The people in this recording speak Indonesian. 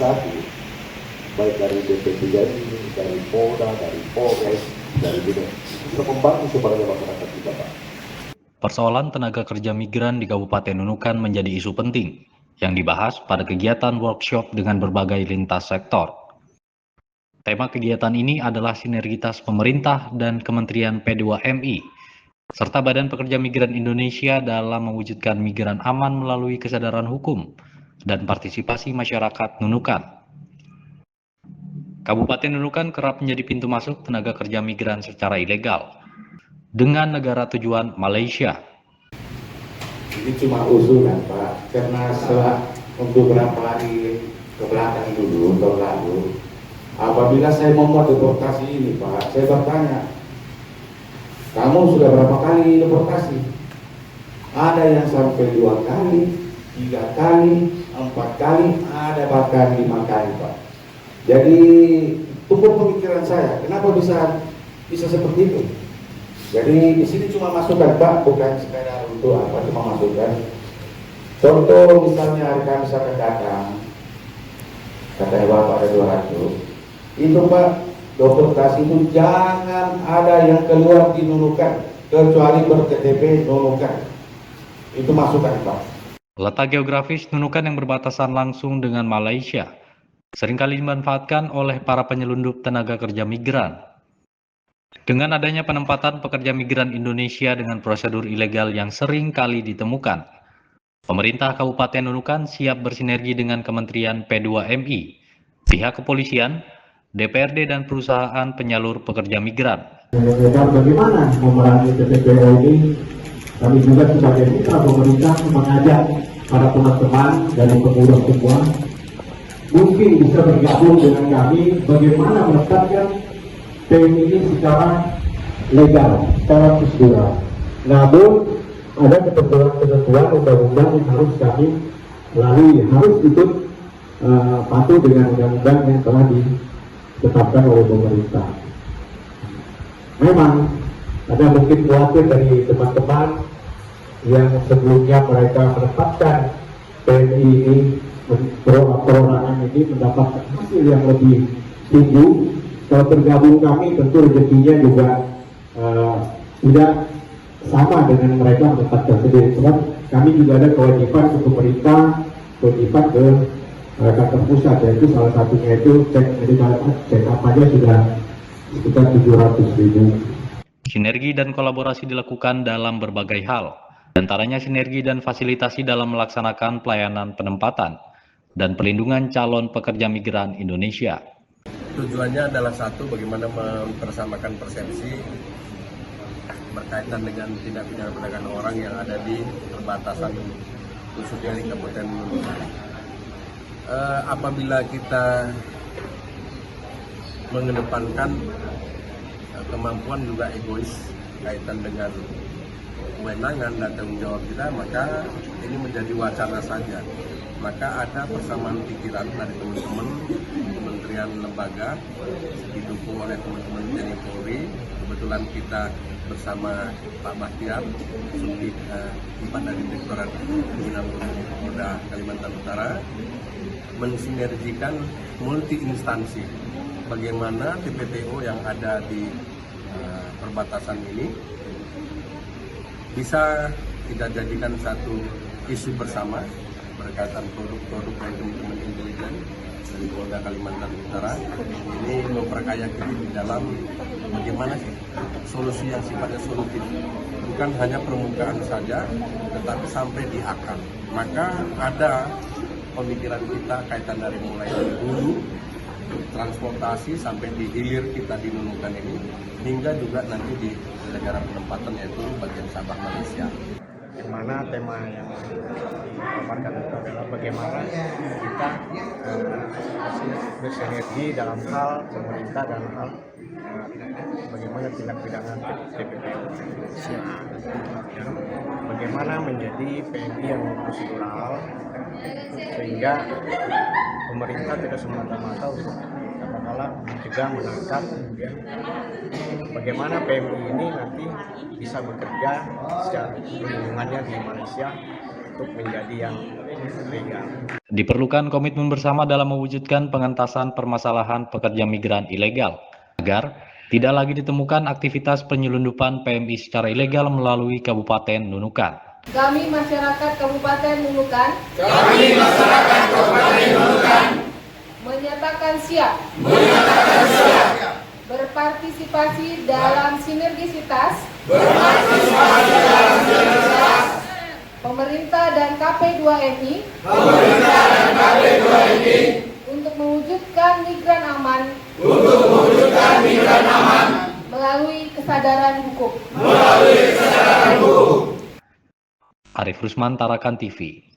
Satu, baik dari BP3 ini, dari Polda, dari Polres, dari Bidang, untuk membantu sebagai masyarakat kita, Pak. Persoalan tenaga kerja migran di Kabupaten Nunukan menjadi isu penting yang dibahas pada kegiatan workshop dengan berbagai lintas sektor. Tema kegiatan ini adalah sinergitas pemerintah dan Kementerian P2MI, serta Badan Pekerja Migran Indonesia dalam mewujudkan migran aman melalui kesadaran hukum dan partisipasi masyarakat Nunukan. Kabupaten Nunukan kerap menjadi pintu masuk tenaga kerja migran secara ilegal dengan negara tujuan Malaysia. Ini cuma usulan, Pak, karena setelah untuk beberapa hari ke belakang dulu, tahun lalu, apabila saya membuat deportasi ini, Pak, saya bertanya, kamu sudah berapa kali deportasi? Ada yang sampai 2 kali, 3 kali, 4 kali, ada bahkan 5 kali, Pak. Jadi, tumbuh pemikiran saya, kenapa bisa seperti itu? Jadi di sini cuma masukan, Pak, bukan sekedar untuk apa, cuma masukan. Contoh misalnya hari Kamis akan datang, katanya Bapak ada 200. Itu, Pak, deportasi itu jangan ada yang keluar di Nunukan kecuali ber-KTP Nunukan. Itu masukan, Pak. Letak geografis Nunukan yang berbatasan langsung dengan Malaysia seringkali dimanfaatkan oleh para penyelundup tenaga kerja migran. Dengan adanya penempatan pekerja migran Indonesia dengan prosedur ilegal yang sering kali ditemukan, pemerintah Kabupaten Nunukan siap bersinergi dengan Kementerian P2MI, pihak kepolisian, DPRD dan perusahaan penyalur pekerja migran. Bagaimana memerangi TPPO ini? Kami juga sebagai mitra pemerintah mengajak para teman-teman dari pemuda semua mungkin bisa bergabung dengan kami bagaimana menetapkan PMI ini secara legal, secara prosedural. Namun ada ketentuan-ketentuan undang-undang yang harus kami lalui, harus ikut patuh dengan undang-undang yang telah ditetapkan oleh pemerintah. Memang ada mungkin khawatir dari teman-teman yang sebelumnya mereka menetapkan PMI ini, perorangan ini mendapatkan hasil yang lebih tinggi. Kalau bergabung kami tentu rezekinya juga tidak sama dengan mereka menetapkan sendiri. Sebab kami juga ada kewajiban ke pemerintah, kewajiban ke kantor pusat, yaitu salah satunya itu cek up aja sudah sekitar 700.000. Sinergi dan kolaborasi dilakukan dalam berbagai hal, antaranya sinergi dan fasilitasi dalam melaksanakan pelayanan penempatan dan pelindungan calon pekerja migran Indonesia. Tujuannya adalah satu, bagaimana mempersamakan persepsi berkaitan dengan tindak pidana perdagangan orang yang ada di perbatasan khususnya di Kabupaten Nunukan. Apabila kita mengedepankan kemampuan juga egois kaitan dengan kewenangan dan tanggung jawab kita, maka ini menjadi wacana saja. Maka ada persamaan pikiran dari teman-teman kementerian lembaga didukung oleh teman-teman TNI Polri. Kebetulan kita bersama Pak Bahtiar, Subdit 4 dari Direktorat Pembinaan Polda Kalimantan Utara, mensinergikan multi instansi bagaimana TPPO yang ada di perbatasan ini bisa kita jadikan satu isu bersama berkaitan produk-produk dari teman-teman intelijen dari Polda Kalimantan Utara. Ini memperkaya kita di dalam bagaimana sih solusi yang sifatnya solutif, bukan hanya permukaan saja tetapi sampai di akar. Maka ada pemikiran kita kaitan dari mulai dari hulu transportasi sampai di hilir kita di Nunukan ini, hingga juga nanti di negara penempatan yaitu bagian Sabah Malaysia. Yang mana tema yang dipaparkan itu adalah bagaimana kita bersinergi dalam hal pemerintah, dalam hal bagaimana tindak pidana TPPO, bagaimana menjadi PMI yang prosedural sehingga pemerintah tidak semata-mata untuk katakanlah mencegah, menangkap, kemudian bagaimana PMI ini nanti bisa bekerja secara lingkungannya di Malaysia untuk menjadi yang legal. Diperlukan komitmen bersama dalam mewujudkan pengentasan permasalahan pekerja migran ilegal, agar tidak lagi ditemukan aktivitas penyelundupan PMI secara ilegal melalui Kabupaten Nunukan. Kami masyarakat Kabupaten Nunukan menyatakan siap berpartisipasi dalam sinergisitas pemerintah dan KP2MI untuk mewujudkan migran aman melalui kesadaran hukum. Arif Rusman, Tarakan TV.